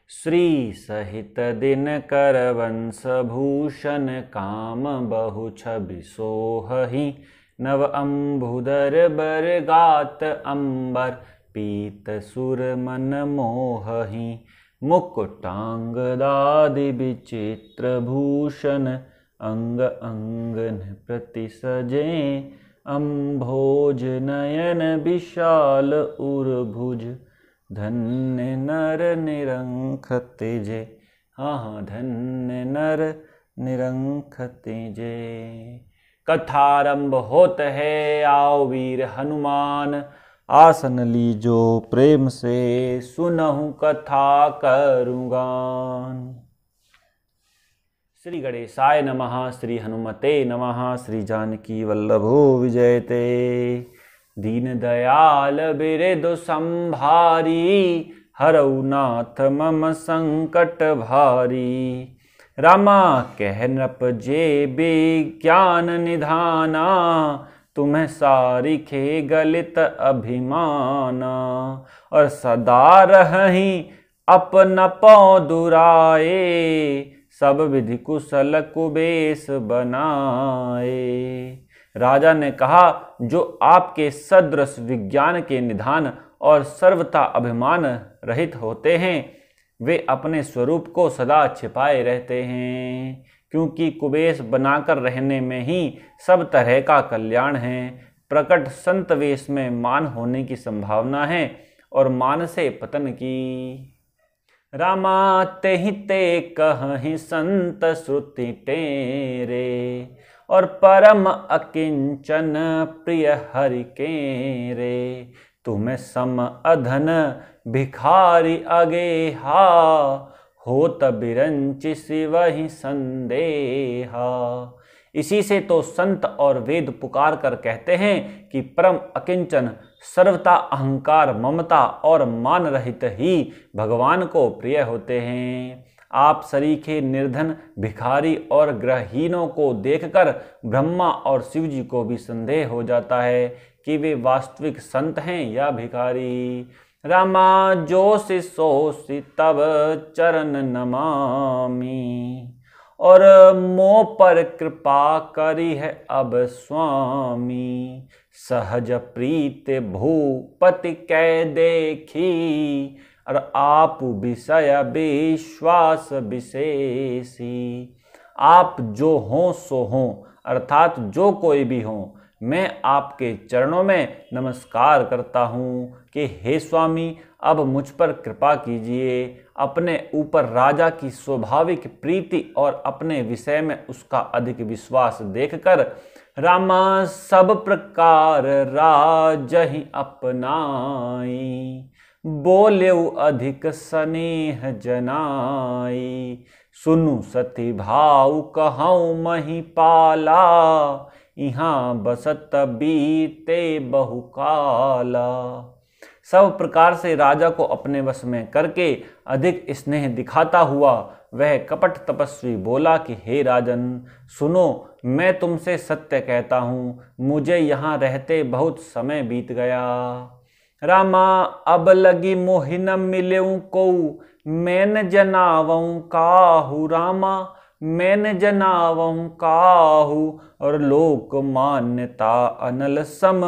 श्री सहित दिनकर वंश भूषण काम बहु छवि सोहहि नव अम्बुदर बर गात अंबर पीत सुर मन मोहहि मुकुटांगदादि विचित्र भूषण अंग अंगन प्रति सजे अम्भोज नयन विशाल उर्भुज धन्य नर निरंख तेजे। हाँ, धन्य नर निरंख तेजे। कथारंभ होत है, आओ वीर हनुमान, आसन लीजो प्रेम से सुनहु कथा करूँगान। श्री गणेशाय नमः, श्री हनुमते नमः, श्री जानकी वल्लभो विजयते। दीन दयाल बिरदु संभारी, हरऊ नाथ मम संकट भारी। रामा कह नृप जे विज्ञान निधाना, तुम्हें सारिखे गलित अभिमाना। और सदा रहि अपन पौ दुराए, सब विधि कुशल कुबेश बनाए। राजा ने कहा, जो आपके सदृश विज्ञान के निधान और सर्वथा अभिमान रहित होते हैं, वे अपने स्वरूप को सदा छिपाए रहते हैं, क्योंकि कुबेश बनाकर रहने में ही सब तरह का कल्याण है। प्रकट संत वेश में मान होने की संभावना है और मान से पतन की। रामा तेहि ते कहि संत श्रुति टेरे, और परम अकिंचन प्रिय हरि के रे। तुम्हें सम अधन भिखारी अगेहा, होत बिरंचि सिवहि संदेहा। इसी से तो संत और वेद पुकार कर कहते हैं कि परम अकिंचन, सर्वथा अहंकार, ममता और मान रहित ही भगवान को प्रिय होते हैं। आप सरीखे निर्धन, भिखारी और ग्रहहीनों को देखकर ब्रह्मा और शिव जी को भी संदेह हो जाता है कि वे वास्तविक संत हैं या भिखारी। रामा जोसि सोसि तब चरण नमामि, और मोह पर कृपा करी है अब स्वामी। सहज प्रीत भूपति कै देखी, और आप विषय विश्वास विशेषी। आप जो हों सो हों, अर्थात जो कोई भी हों, मैं आपके चरणों में नमस्कार करता हूँ कि हे स्वामी, अब मुझ पर कृपा कीजिए। अपने ऊपर राजा की स्वाभाविक प्रीति और अपने विषय में उसका अधिक विश्वास देखकर रामा सब प्रकार राजहि अपनाई। बोलेउ अधिक स्नेह जनाई, सुनु सती भाऊ कहूँ महिपाला। यहाँ बसत बीते बहुकाला। सब प्रकार से राजा को अपने वश में करके अधिक स्नेह दिखाता हुआ वह कपट तपस्वी बोला कि हे राजन, सुनो, मैं तुमसे सत्य कहता हूँ, मुझे यहाँ रहते बहुत समय बीत गया। रामा अब लगी मोहि न मिलेऊ कोऊ, मैन जनावऊ काहू। रामा मैन जनावऊ काहू, और लोक मान्यता अनल सम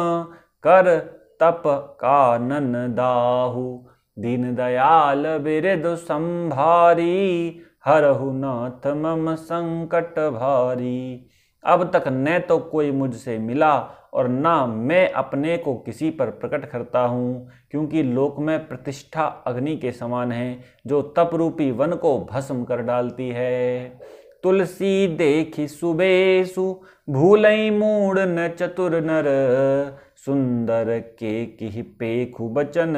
कर तप कानन दाहू। दीन दयाल बिरदु संभारी, हरहु नाथ मम संकट भारी। अब तक न तो कोई मुझसे मिला और न मैं अपने को किसी पर प्रकट करता हूँ, क्योंकि लोक में प्रतिष्ठा अग्नि के समान है जो तप रूपी वन को भस्म कर डालती है। तुलसी देखी सुबेसु, भूलई मूड न चतुर नर। सुंदर के किहि पेखु बचन,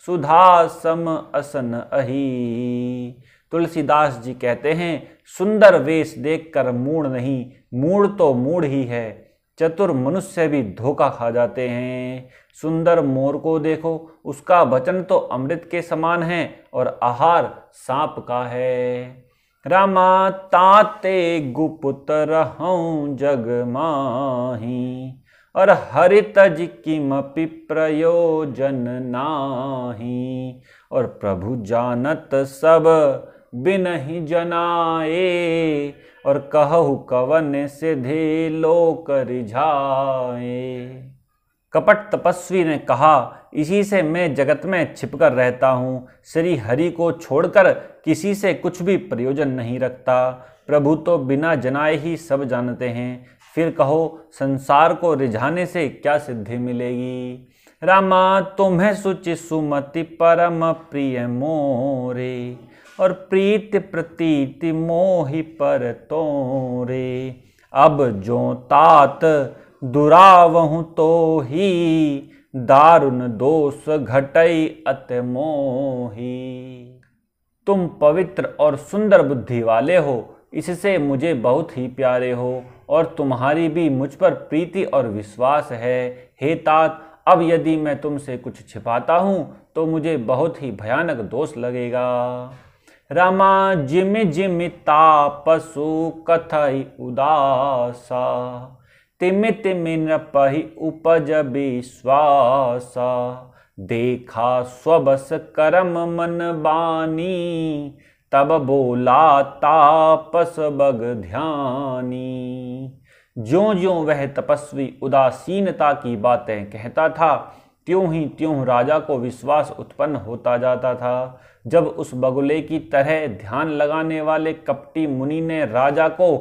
सुधा सम असन अही। तुलसीदास जी कहते हैं, सुंदर वेश देखकर मूढ़ नहीं, मूढ़ तो मूढ़ ही है। चतुर मनुष्य भी धोखा खा जाते हैं। सुंदर मोर को देखो, उसका वचन तो अमृत के समान है और आहार सांप का है। रामा ताते गुपुत रहूं जग माही, और हरि तज किमपि प्रयोजन नाही। और प्रभु जानत सब बिनहि जनाए, और कहु कवन सिद्धि लोक रिझाए। कपट तपस्वी ने कहा, इसी से मैं जगत में छिपकर रहता हूँ, श्री हरि को छोड़कर किसी से कुछ भी प्रयोजन नहीं रखता। प्रभु तो बिना जनाए ही सब जानते हैं, फिर कहो संसार को रिझाने से क्या सिद्धि मिलेगी। रामा तुम्हें सुचि सुमति परम प्रिय मोरे, और प्रीति प्रतीति मोहि पर तोरे। अब जो तात दुरावहु तो ही, दारुण दोष घटई अति मोही। तुम पवित्र और सुंदर बुद्धि वाले हो, इससे मुझे बहुत ही प्यारे हो, और तुम्हारी भी मुझ पर प्रीति और विश्वास है। हे तात, अब यदि मैं तुमसे कुछ छिपाता हूँ तो मुझे बहुत ही भयानक दोष लगेगा। रामा जिमि जिमि तापसु कथई उदासा, तिमि तिमि नृपहि उपज विश्वासा। देखा स्वबस करम मन बानी, तब बोला तापस बग ध्यानी। ज्यों ज्यों वह तपस्वी उदासीनता की बातें कहता था, त्यों ही त्यों राजा को विश्वास उत्पन्न होता जाता था। जब उस बगुले की तरह ध्यान लगाने वाले कपटी मुनि ने राजा को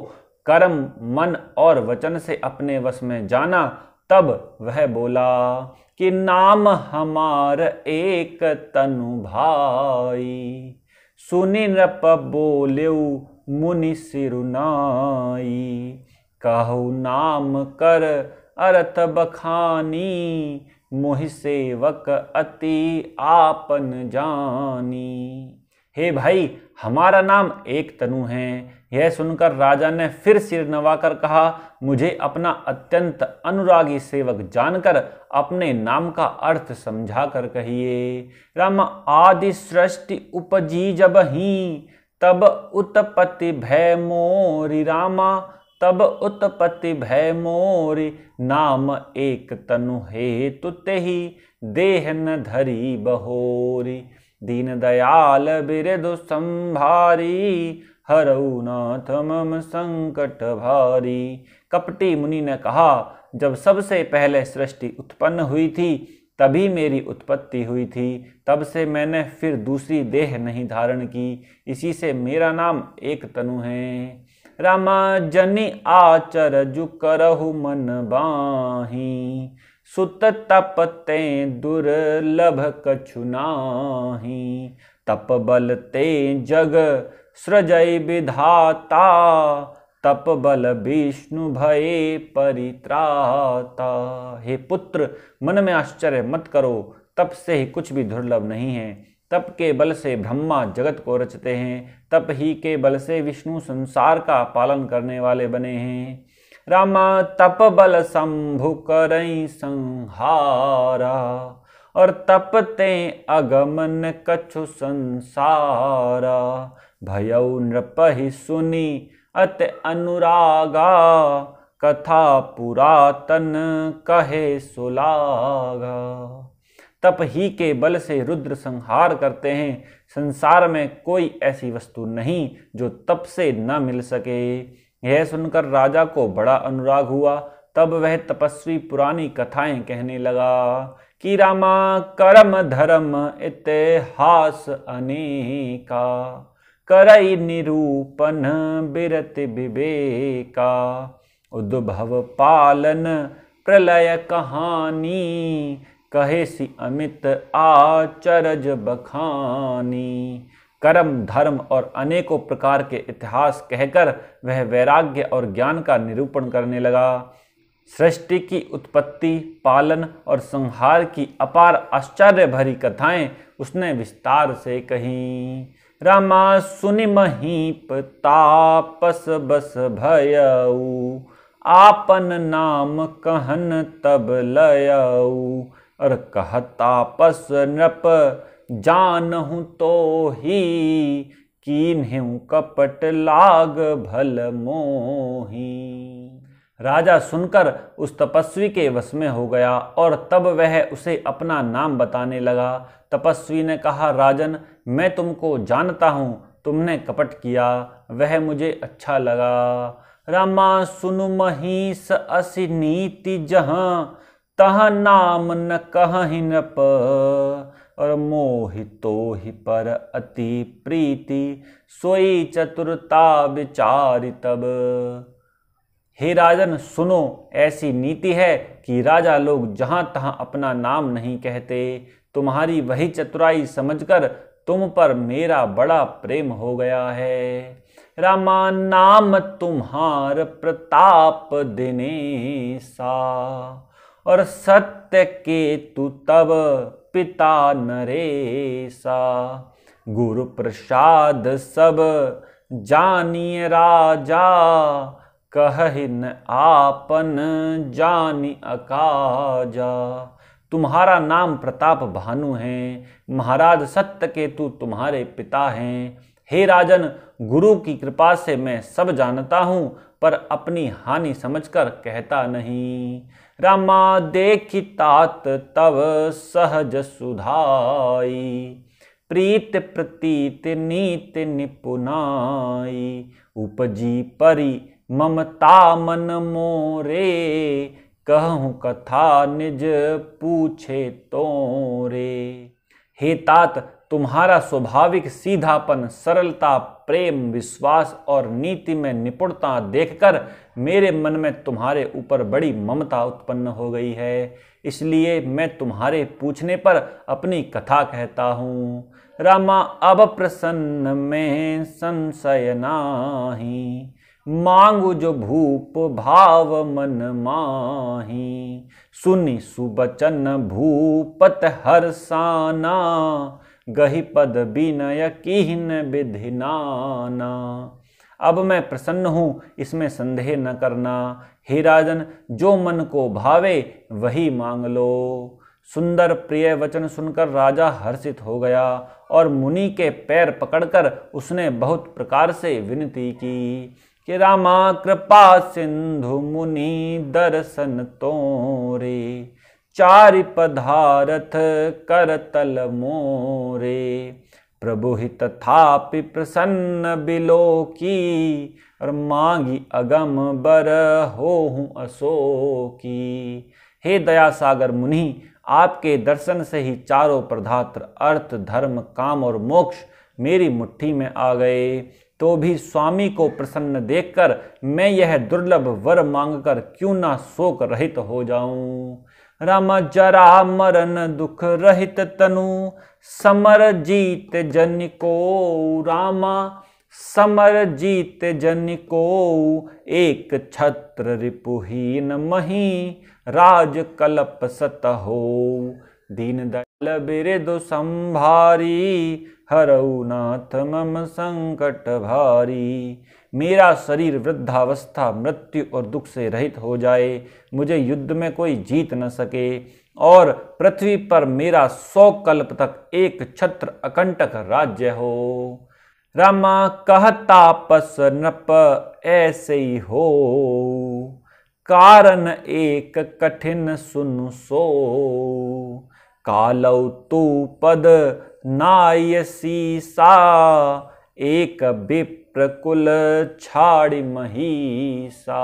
कर्म, मन और वचन से अपने वश में जाना, तब वह बोला कि नाम हमार एक तनु भाई। सुनि नृप बोलेउ मुनि सिरुनाई, कहु नाम कर अर्थ बखानी। मोहि सेवक अति आपन जानी। हे भाई, हमारा नाम एक तनु है। यह सुनकर राजा ने फिर सिर नवाकर कहा, मुझे अपना अत्यंत अनुरागी सेवक जानकर अपने नाम का अर्थ समझा कर कहिए। राम आदि सृष्टि उपजी जब ही, तब उत्पत्ति भय मोरी। रामा तब उत्पत्ति भय मोरी, नाम एक तनु हेतु तेहि देह न धरी बहोरी। दीन दयाल बिरदु संभारी, हरऊ नाथ मम संकट भारी। कपटी मुनि ने कहा, जब सबसे पहले सृष्टि उत्पन्न हुई थी तभी मेरी उत्पत्ति हुई थी, तब से मैंने फिर दूसरी देह नहीं धारण की, इसी से मेरा नाम एक तनु है। रामा जनि आचरजु करहु मन बाही, सुत तप ते दुर्लभ कछु नाही। तप बल ते जग सृजय विधाता, तप बल विष्णु भये परित्राता। हे पुत्र, मन में आश्चर्य मत करो, तप से ही कुछ भी दुर्लभ नहीं है। तप के बल से ब्रह्मा जगत को रचते हैं, तप ही के बल से विष्णु संसार का पालन करने वाले बने हैं। रामा तप बल शंभु करई संहारा, और तप ते अगमन कछु संसारा। भयउ नृपहि सुनी अति अनुरागा, कथा पुरातन कहे सुलागा। तप ही के बल से रुद्र संहार करते हैं। संसार में कोई ऐसी वस्तु नहीं जो तप से न मिल सके। यह सुनकर राजा को बड़ा अनुराग हुआ। तब वह तपस्वी पुरानी कथाएं कहने लगा कि रामा कर्म धर्म इतिहास अनेका, करई निरूपण बिरत विवेका। उद्भव पालन प्रलय कहानी, कहे सी अमित आचरज बखानी। कर्म धर्म और अनेकों प्रकार के इतिहास कहकर वह वैराग्य और ज्ञान का निरूपण करने लगा। सृष्टि की उत्पत्ति, पालन और संहार की अपार आश्चर्य भरी कथाएं उसने विस्तार से कहीं। रामा सुनि महीप तापस बस भयऊ, आपन नाम कहन तब लयऊ। और कहतापस नृप जानहु तो ही, कीन्हु कपट लाग भल मोही। राजा सुनकर उस तपस्वी के वश में हो गया और तब वह उसे अपना नाम बताने लगा। तपस्वी ने कहा, राजन, मैं तुमको जानता हूँ, तुमने कपट किया, वह मुझे अच्छा लगा। रामा सुनु महिष असि नीति जहाँ, तह नाम न कहहि नृप, और मोहितो ही पर अति प्रीति, सोई चतुरता विचारि तब। हे राजन, सुनो, ऐसी नीति है कि राजा लोग जहां तहां अपना नाम नहीं कहते। तुम्हारी वही चतुराई समझकर तुम पर मेरा बड़ा प्रेम हो गया है। रामा नाम तुम्हार प्रताप दिनेसा, और सत्य के तु तब पिता नरेसा। गुरु प्रसाद सब जानिए राजा, कहहिन आपन जानि अकाजा। तुम्हारा नाम प्रताप भानु है, महाराज सत्यकेतु तुम्हारे पिता हैं। हे राजन, गुरु की कृपा से मैं सब जानता हूँ, पर अपनी हानि समझकर कहता नहीं। रामा देखि तात तव सहज सुधाई, प्रीत प्रतीत नीति निपुनाई। उपजी परि ममता मन मोरे, कहूँ कथा निज पूछे तोरे। हे तात, तुम्हारा स्वाभाविक सीधापन, सरलता, प्रेम, विश्वास और नीति में निपुणता देखकर मेरे मन में तुम्हारे ऊपर बड़ी ममता उत्पन्न हो गई है, इसलिए मैं तुम्हारे पूछने पर अपनी कथा कहता हूँ। रामा अब प्रसन्न में संशय नाही, मांगु जो भूप भाव मन माही। सुनि सुबचन भूपत हर्षाना, गहि पद बिनय कीन विधि नाना। अब मैं प्रसन्न हूँ, इसमें संदेह न करना। हे राजन, जो मन को भावे वही मांग लो। सुंदर प्रिय वचन सुनकर राजा हर्षित हो गया और मुनि के पैर पकड़कर उसने बहुत प्रकार से विनती की कि रामा कृपा सिंधु मुनि दर्शन तोरे, चारि पधारथ कर तल मोरे। प्रभु हित थापि प्रसन्न बिलो की, और मांगी अगम बर होहूं अशोकी। हे दया सागर मुनि, आपके दर्शन से ही चारों प्रधात्र अर्थ, धर्म, काम और मोक्ष मेरी मुट्ठी में आ गए। तो भी स्वामी को प्रसन्न देखकर मैं यह दुर्लभ वर मांगकर क्यों ना शोक रहित हो जाऊं। रामा जरा मरण दुख रहित तनु, समर जीत जन को। रामा समर जीत जन को, एक छत्र रिपुहीन मही, राज कल्प सत हो। दीन दयाल बिरदु संभारी, हरऊ नाथ मम संकट भारी। मेरा शरीर वृद्धावस्था, मृत्यु और दुख से रहित हो जाए, मुझे युद्ध में कोई जीत न सके, और पृथ्वी पर मेरा 100 कल्प तक एक छत्र अकंटक राज्य हो। रामा कह तापस नृप ऐसे ही हो, कारण एक कठिन सुनु सो। कालौ तू पद नायसीसा, एक विप्र कुल छाड़ी महीसा।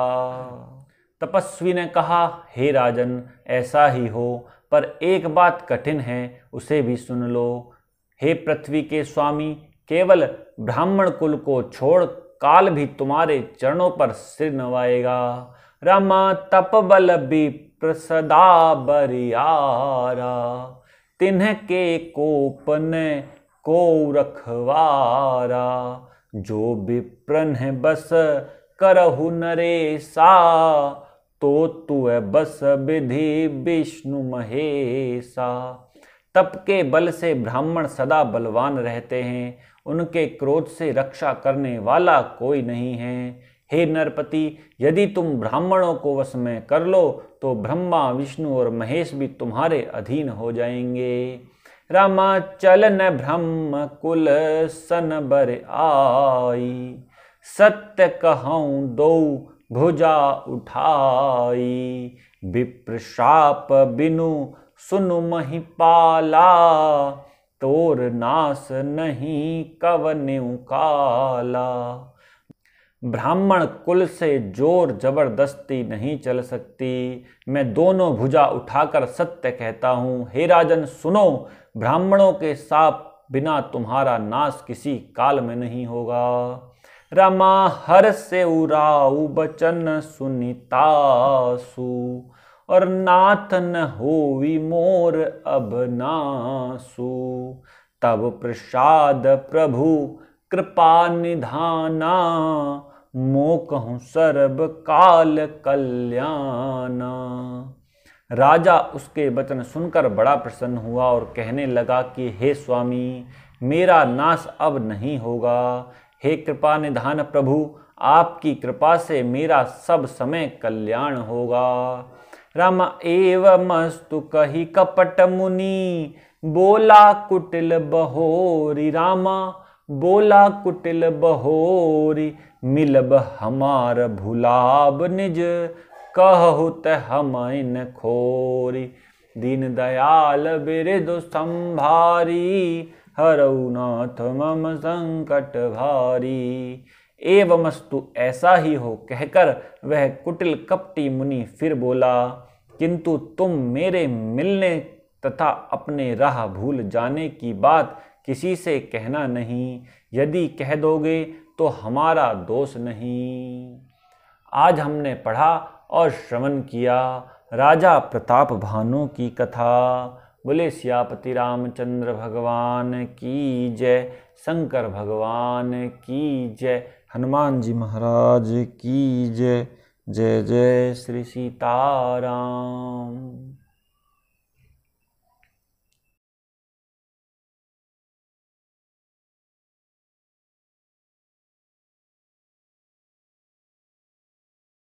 तपस्वी ने कहा, हे राजन, ऐसा ही हो, पर एक बात कठिन है, उसे भी सुन लो। हे पृथ्वी के स्वामी, केवल ब्राह्मण कुल को छोड़ काल भी तुम्हारे चरणों पर सिर नवाएगा। रामा तप बल विप्र सदा बरियारा, तिन्ह के कोपन को रखवारा। जो विप्रन है बस करहु नरेसा, तो तू बस विधि विष्णु महेशा। तप के बल से ब्राह्मण सदा बलवान रहते हैं, उनके क्रोध से रक्षा करने वाला कोई नहीं है। हे नरपति, यदि तुम ब्राह्मणों को वश में कर लो तो ब्रह्मा, विष्णु और महेश भी तुम्हारे अधीन हो जाएंगे। रामा चल न ब्रह्म कुल सन बर आई, सत्य कहूँ दो भुजा उठाई। विप्र शाप बिनु सुनु महिपाला, तोर नास नहीं कवन्यु काला। ब्राह्मण कुल से जोर जबरदस्ती नहीं चल सकती। मैं दोनों भुजा उठाकर सत्य कहता हूँ। हे राजन सुनो, ब्राह्मणों के शाप बिना तुम्हारा नाश किसी काल में नहीं होगा। रमा हर से उराऊ बचन सुनितासु, और नाथ न होवी मोर अब नासु। तब प्रसाद प्रभु कृपा निधाना, मोकहूँ सर्ब काल कल्याणा। राजा उसके वचन सुनकर बड़ा प्रसन्न हुआ और कहने लगा कि हे स्वामी, मेरा नाश अब नहीं होगा। हे कृपा निधान प्रभु, आपकी कृपा से मेरा सब समय कल्याण होगा। राम एवमस्तु कही कपट मुनि, बोला कुटिल बहोरी। रामा बोला कुटिल बहोरी, मिलब हमार भुलाब निज, कहहुत हम इन खोरी। दीन दयाल बिरदु संभारी, हरऊ नाथ मम संकट भारी। एवमस्तु ऐसा ही हो कहकर वह कुटिल कपटी मुनि फिर बोला, किंतु तुम मेरे मिलने तथा अपने राह भूल जाने की बात किसी से कहना नहीं। यदि कह दोगे तो हमारा दोष नहीं। आज हमने पढ़ा और श्रवण किया राजा प्रताप भानु की कथा। बोले सियापति रामचंद्र भगवान की जय, शंकर भगवान की जय, हनुमान जी महाराज की जय। जय जय श्री सीताराम।